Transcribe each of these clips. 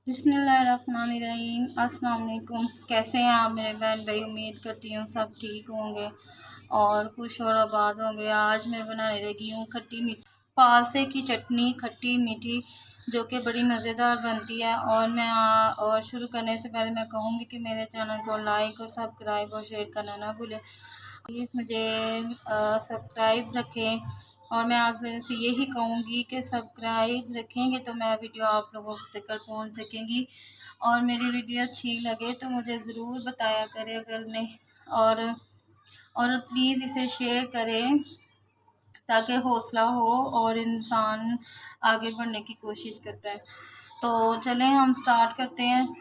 बिस्मिल्लाहिर्रहमानिर्रहीम। अस्सलाम वालेकुम। कैसे हैं आप मेरे बहन भाई? उम्मीद करती हूँ सब ठीक होंगे और खुश और आबाद होंगे। आज मैं बनाने लगी हूँ खट्टी मीठी फालसे की चटनी, खट्टी मीठी, जो कि बड़ी मज़ेदार बनती है। और शुरू करने से पहले मैं कहूँगी कि मेरे चैनल को लाइक और सब्सक्राइब और शेयर करना ना भूलें। प्लीज़ मुझे सब्सक्राइब रखें और मैं आपसे यही कहूँगी कि सब्सक्राइब रखेंगे तो मैं वीडियो आप लोगों तक पहुँच सकेंगी। और मेरी वीडियो अच्छी लगे तो मुझे ज़रूर बताया करें अगर नहीं। और और प्लीज़ इसे शेयर करें ताकि हौसला हो और इंसान आगे बढ़ने की कोशिश करता है। तो चलें हम स्टार्ट करते हैं।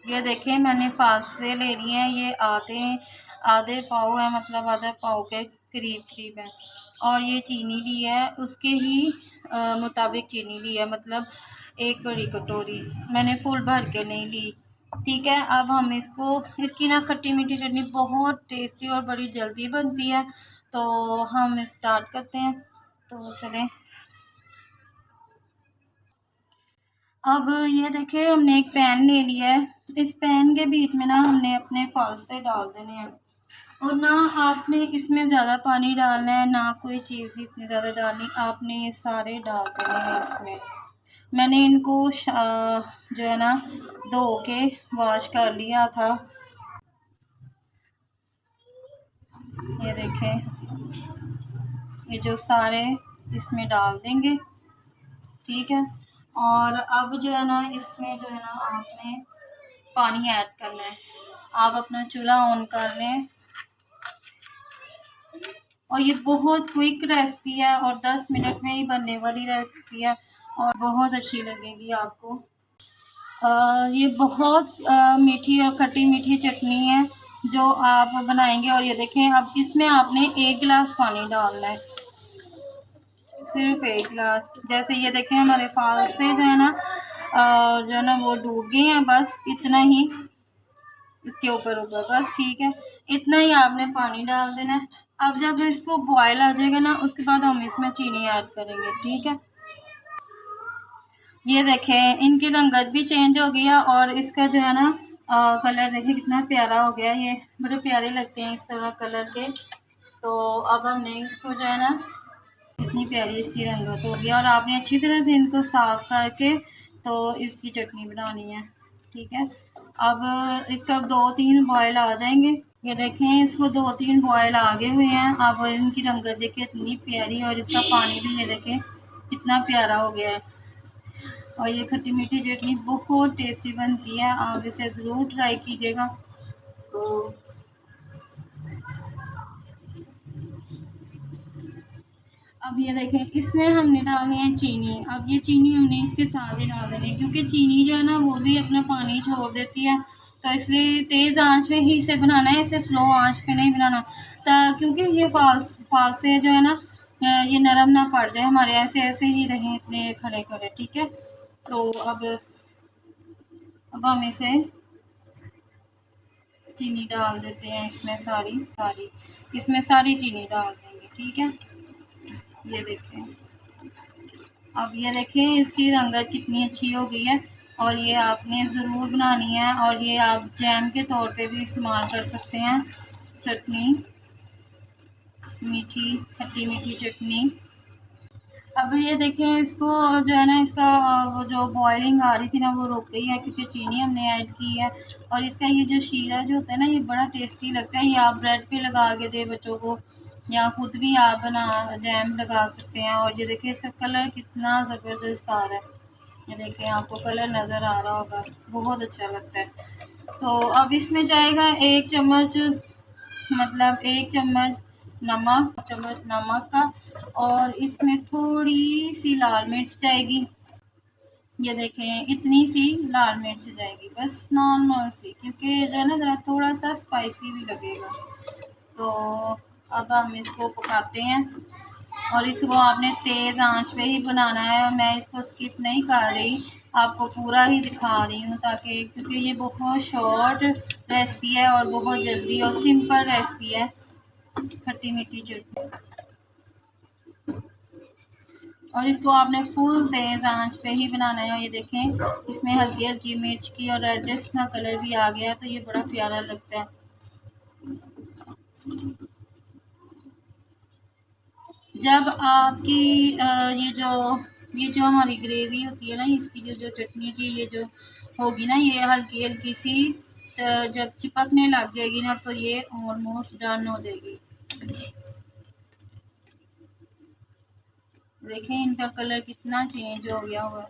ये देखें, मैंने फालसे ले लिए हैं। ये आधे आधे पाव है, मतलब आधा पाव के करीब करीब है। और ये चीनी ली है, उसके ही मुताबिक चीनी ली है, मतलब एक बड़ी कटोरी। मैंने फुल भर के नहीं ली। ठीक है, अब हम इसकी ना खट्टी मीठी चटनी बहुत टेस्टी और बड़ी जल्दी बनती है। तो हम स्टार्ट करते हैं। तो चलें। अब ये देखिए, हमने एक पैन ले लिया है। इस पैन के बीच में ना हमने अपने फालसे डाल देने हैं। और ना आपने इसमें ज़्यादा पानी डालना है, ना कोई चीज़ भी इतनी ज़्यादा डालनी। आपने ये सारे डाल देने हैं इसमें। मैंने इनको जो है ना धो के वॉश कर लिया था। ये देखें, ये जो सारे इसमें डाल देंगे। ठीक है। और अब जो है ना इसमें जो है ना आपने पानी ऐड करना है। आप अपना चूल्हा ऑन कर लें। और ये बहुत क्विक रेसिपी है और 10 मिनट में ही बनने वाली रेसिपी है और बहुत अच्छी लगेगी आपको। ये बहुत मीठी और खट्टी मीठी चटनी है जो आप बनाएंगे। और ये देखें, अब इसमें आपने 1 गिलास पानी डालना है, सिर्फ 1 गिलास। जैसे ये देखें, हमारे फालसे जो है ना वो डूब गए हैं। बस इतना ही इसके ऊपर ऊपर, बस ठीक है। इतना ही आपने पानी डाल देना है। अब जब इसको बॉयल आ जाएगा ना, उसके बाद हम इसमें चीनी ऐड करेंगे। ठीक है। ये देखें, इनकी रंगत भी चेंज हो गई है और इसका जो है ना कलर देखें कितना प्यारा हो गया। ये बड़े प्यारे लगते हैं इस तरह कलर के। तो अब हमने इसको जो है ना, इतनी प्यारी इसकी रंगत हो गई और आपने अच्छी तरह से इनको साफ करके तो इसकी चटनी बनानी है। ठीक है। अब इसका 2-3 बॉयल आ जाएंगे। ये देखें, इसको 2-3 बॉयल आ गए हुए हैं। अब इनकी रंगत देखें इतनी प्यारी, और इसका पानी भी ये देखें कितना प्यारा हो गया है। और ये खट्टी मीठी चटनी बहुत टेस्टी बनती है, आप इसे ज़रूर ट्राई कीजिएगा। तो अब ये देखें, इसमें हमने डालनी है चीनी। अब ये चीनी हमने इसके साथ ही डाल देनी है, क्योंकि चीनी जो है ना वो भी अपना पानी छोड़ देती है। तो इसलिए तेज़ आंच में ही इसे बनाना है, इसे स्लो आंच पे नहीं बनाना। क्योंकि ये फालसे जो है ना ये नरम ना पड़ जाए हमारे, ऐसे ऐसे ही रहें इतने खड़े खड़े। ठीक है। तो अब हम इसे चीनी डाल देते हैं इसमें, सारी सारी इसमें सारी चीनी डाल देंगे। ठीक है। ये देखें, अब ये देखें इसकी रंगत कितनी अच्छी हो गई है। और ये आपने ज़रूर बनानी है, और ये आप जैम के तौर पे भी इस्तेमाल कर सकते हैं। चटनी, मीठी खट्टी मीठी चटनी। अब ये देखें, इसको जो है ना इसका वो जो बॉइलिंग आ रही थी ना वो रुक गई है, क्योंकि चीनी हमने ऐड की है। और इसका ये जो शीरा जो होता है ना, ये बड़ा टेस्टी लगता है। ये आप ब्रेड पे लगा के दे बच्चों को, या खुद भी आप बना जैम लगा सकते हैं। और ये देखें इसका कलर कितना ज़बरदस्त आ रहा है। ये देखें, आपको कलर नज़र आ रहा होगा, बहुत अच्छा लगता है। तो अब इसमें जाएगा 1 चम्मच, मतलब 1 चम्मच नमक का। और इसमें थोड़ी सी लाल मिर्च जाएगी। ये देखें, इतनी सी लाल मिर्च जाएगी, बस नॉर्मल सी, क्योंकि जो है ना ज़रा थोड़ा सा स्पाइसी भी लगेगा। तो अब हम इसको पकाते हैं। और इसको आपने तेज़ आंच पे ही बनाना है। और मैं इसको स्किप नहीं कर रही, आपको पूरा ही दिखा रही हूँ, ताकि क्योंकि ये बहुत शॉर्ट रेसिपी है और बहुत जल्दी और सिंपल रेसिपी है, खट्टी मीठी चटनी। और इसको आपने फुल तेज़ आंच पे ही बनाना है। और ये देखें इसमें हल्की हल्की मिर्च की और रेडिश का कलर भी आ गया, तो ये बड़ा प्यारा लगता है। जब आपकी ये जो हमारी ग्रेवी होती है ना, इसकी जो जो चटनी की ये जो होगी ना, ये हल्की हल्की सी जब चिपकने लग जाएगी ना, तो ये ऑलमोस्ट डन हो जाएगी। देखें इनका कलर कितना चेंज हो गया हुआ है।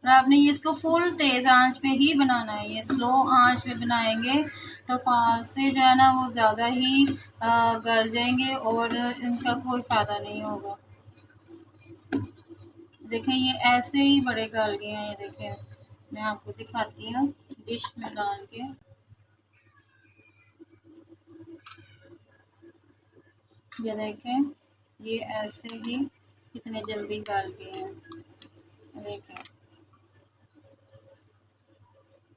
और आपने इसको फुल तेज़ आंच पे ही बनाना है। ये स्लो आंच पे बनाएंगे तो फास्ट से जो है ना वो ज़्यादा ही गल जाएंगे और इनका कोई फ़ायदा नहीं होगा। देखें ये ऐसे ही बड़े गल गए हैं। ये देखें मैं आपको दिखाती हूँ डिश में डाल के। ये देखें ये ऐसे ही कितने जल्दी गल गए हैं। देखें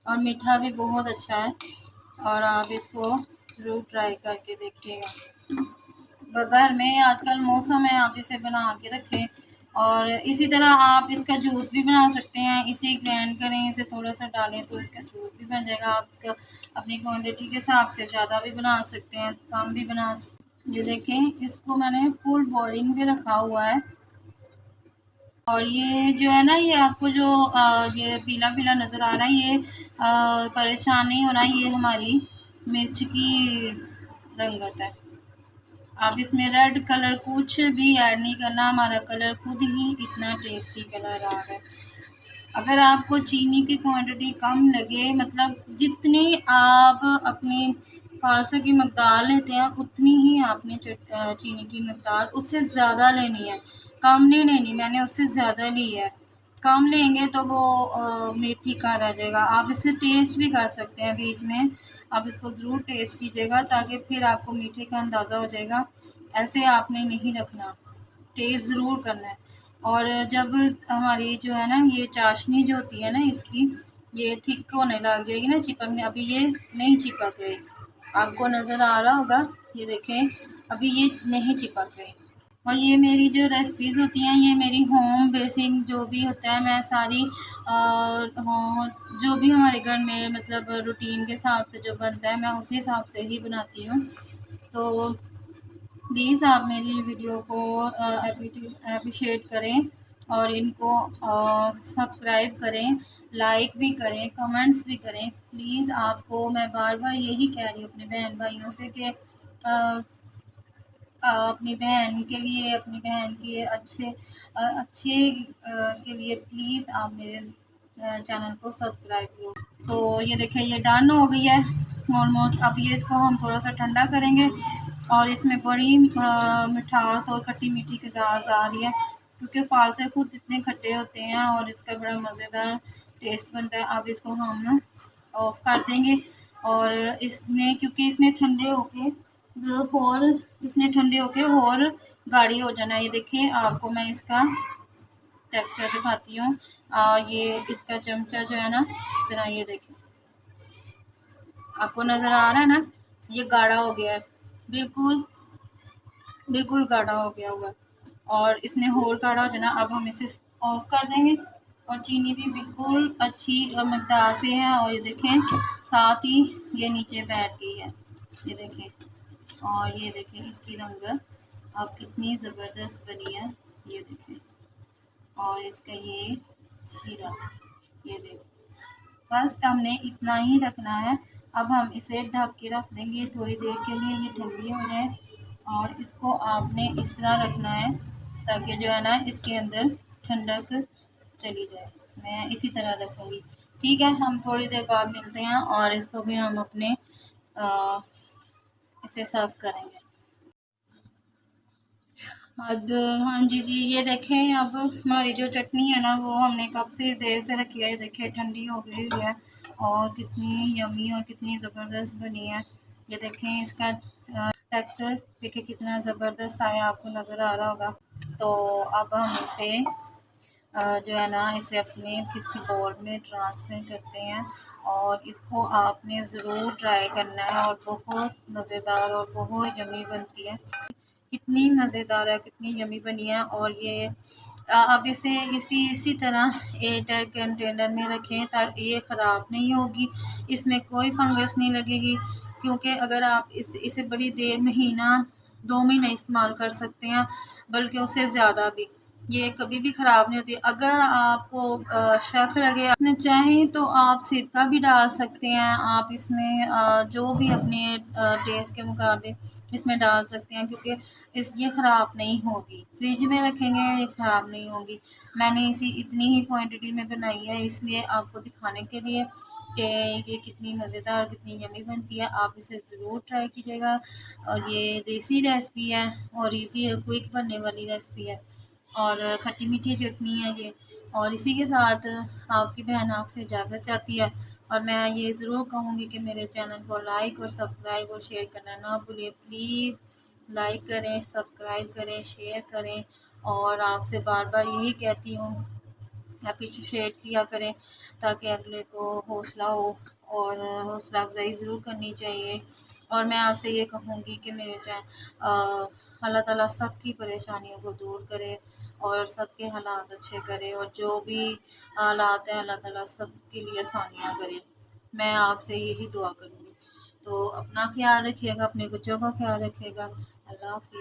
और मीठा भी बहुत अच्छा है, और आप इसको ज़रूर ट्राई करके देखिएगा। घर में आजकल मौसम है, आप इसे बना के रखें। और इसी तरह आप इसका जूस भी बना सकते हैं। इसे ग्राइंड करें, इसे थोड़ा सा डालें तो इसका जूस भी बन जाएगा। आप अपनी क्वांटिटी के हिसाब से ज़्यादा भी बना सकते हैं, कम भी बना सकते हैं। ये देखें इसको मैंने फुल बॉइलिंग पे रखा हुआ है। और ये जो है ना, ये आपको जो ये पीला पीला नज़र आ रहा है, ये परेशान नहीं होना, ये हमारी मिर्च की रंगत है। आप इसमें रेड कलर कुछ भी ऐड नहीं करना, हमारा कलर खुद ही इतना टेस्टी कलर आ रहा है। अगर आपको चीनी की क्वांटिटी कम लगे, मतलब जितनी आप अपनी फालसा की मकदार लेते हैं उतनी ही आपने चीनी की मकदार उससे ज़्यादा लेनी है, कम नहीं लेनी। मैंने उससे ज़्यादा ली है। कम लेंगे तो वो मीठी का रह जाएगा। आप इससे टेस्ट भी कर सकते हैं बीच में। आप इसको ज़रूर टेस्ट कीजिएगा ताकि फिर आपको मीठे का अंदाज़ा हो जाएगा। ऐसे आपने नहीं रखना, टेस्ट ज़रूर करना है। और जब हमारी जो है ना ये चाशनी जो होती है ना इसकी, ये थिक होने लग जाएगी ना, चिपकने, अभी ये नहीं चिपक रही, आपको नज़र आ रहा होगा। ये देखें अभी ये नहीं चिपक रही। और ये मेरी जो रेसिपीज़ होती हैं, ये मेरी होम बेसिक जो भी होता है, मैं सारी जो भी हमारे घर में मतलब रूटीन के हिसाब से जो बनता है, मैं उसी हिसाब से ही बनाती हूँ। तो प्लीज़ आप मेरी वीडियो को अप्रिशिएट करें और इनको सब्सक्राइब करें, लाइक भी करें, कमेंट्स भी करें। प्लीज़ आपको मैं बार बार यही कह रही हूँ अपने बहन भाइयों से कि अपनी बहन के लिए, अपनी बहन के अच्छे के लिए प्लीज़ आप मेरे चैनल को सब्सक्राइब करो। तो ये देखिए ये डन हो गई है ऑलमोस्ट। अब ये इसको हम थोड़ा सा ठंडा करेंगे और इसमें बड़ी मिठास और खट्टी मीठी मिजाज आ रही है, क्योंकि फालसे खुद इतने खट्टे होते हैं और इसका बड़ा मज़ेदार टेस्ट बनता है। अब इसको हम ऑफ कर देंगे। और इसमें क्योंकि इसने ठंडे होके और गाढ़ी हो जाना है। ये देखिए आपको मैं इसका टेक्सचर दिखाती हूँ। ये इसका चमचा जो है ना इस तरह, ये देखिए आपको नज़र आ रहा है ना, ये गाढ़ा हो गया है, बिल्कुल बिल्कुल गाढ़ा हो गया हुआ है। और इसने और गाढ़ा हो जाना। अब हम इसे ऑफ कर देंगे। और चीनी भी बिल्कुल अच्छी मकदार पे है। और ये देखें साथ ही ये नीचे बैठ गई है, ये देखें। और ये देखें इसकी रंगत अब कितनी ज़बरदस्त बनी है, ये देखें। और इसका ये शीरा, ये देखें। बस हमने इतना ही रखना है। अब हम इसे ढक के रख देंगे थोड़ी देर के लिए, ये ठंडी हो जाए। और इसको आपने इस तरह रखना है ताकि जो है ना इसके अंदर ठंडक चली जाए। मैं इसी तरह रखूँगी। ठीक है, हम थोड़ी देर बाद मिलते हैं और इसको भी हम अपने इसे सर्व करेंगे। अब हाँ जी जी, ये देखें अब हमारी जो चटनी है ना वो हमने कब से देर से रखी है। ये देखिए ठंडी हो गई हुई है और कितनी यमी और कितनी ज़बरदस्त बनी है। ये देखें इसका टेक्सचर देखिए कितना ज़बरदस्त आया, आपको नज़र आ रहा होगा। तो अब हम इसे जो है ना इसे अपने किसी बोल में ट्रांसफर करते हैं। और इसको आपने ज़रूर ट्राई करना है और बहुत मज़ेदार और बहुत यमी बनती है। कितनी मज़ेदार है, कितनी यमी बनी है। और ये आप इसे इसी तरह एयरटाइट कंटेनर में रखें ताकि ये ख़राब नहीं होगी, इसमें कोई फंगस नहीं लगेगी। क्योंकि अगर आप इसे बड़ी देर, महीना 2 महीने इस्तेमाल कर सकते हैं, बल्कि उससे ज़्यादा भी, ये कभी भी ख़राब नहीं होती। अगर आपको शक लगे, आपने चाहें तो आप सिरका भी डाल सकते हैं। आप इसमें जो भी अपने टेस्ट के मुताबिक इसमें डाल सकते हैं, क्योंकि ये ख़राब नहीं होगी। फ्रिज में रखेंगे ये ख़राब नहीं होगी। मैंने इतनी ही क्वांटिटी में बनाई है, इसलिए आपको दिखाने के लिए कि ये कितनी मज़ेदार, कितनी यमी बनती है। आप इसे ज़रूर ट्राई कीजिएगा। और ये देसी रेसिपी है और इजी है, क्विक बनने वाली रेसिपी है और खट्टी मीठी चटनी है ये। और इसी के साथ आपकी बहन आपसे इजाज़त चाहती है। और मैं ये ज़रूर कहूँगी कि मेरे चैनल को लाइक और सब्सक्राइब और शेयर करना ना भूलें। प्लीज़ लाइक करें, सब्सक्राइब करें, शेयर करें। और आपसे बार बार यही कहती हूँ, अप्रिशिएट किया करें ताकि अगले को हौसला हो, और हौसला अफजाई ज़रूर करनी चाहिए। और मैं आपसे ये कहूँगी कि मेरे अल्लाह ताला सबकी परेशानियों को दूर करे और सबके हालात अच्छे करे, और जो भी हालात हैं अल्लाह ताला सबके लिए आसानियाँ करे। मैं आपसे यही दुआ करूँगी। तो अपना ख्याल रखिएगा, अपने बच्चों का ख्याल रखिएगा। अल्लाह हाफ़िज़।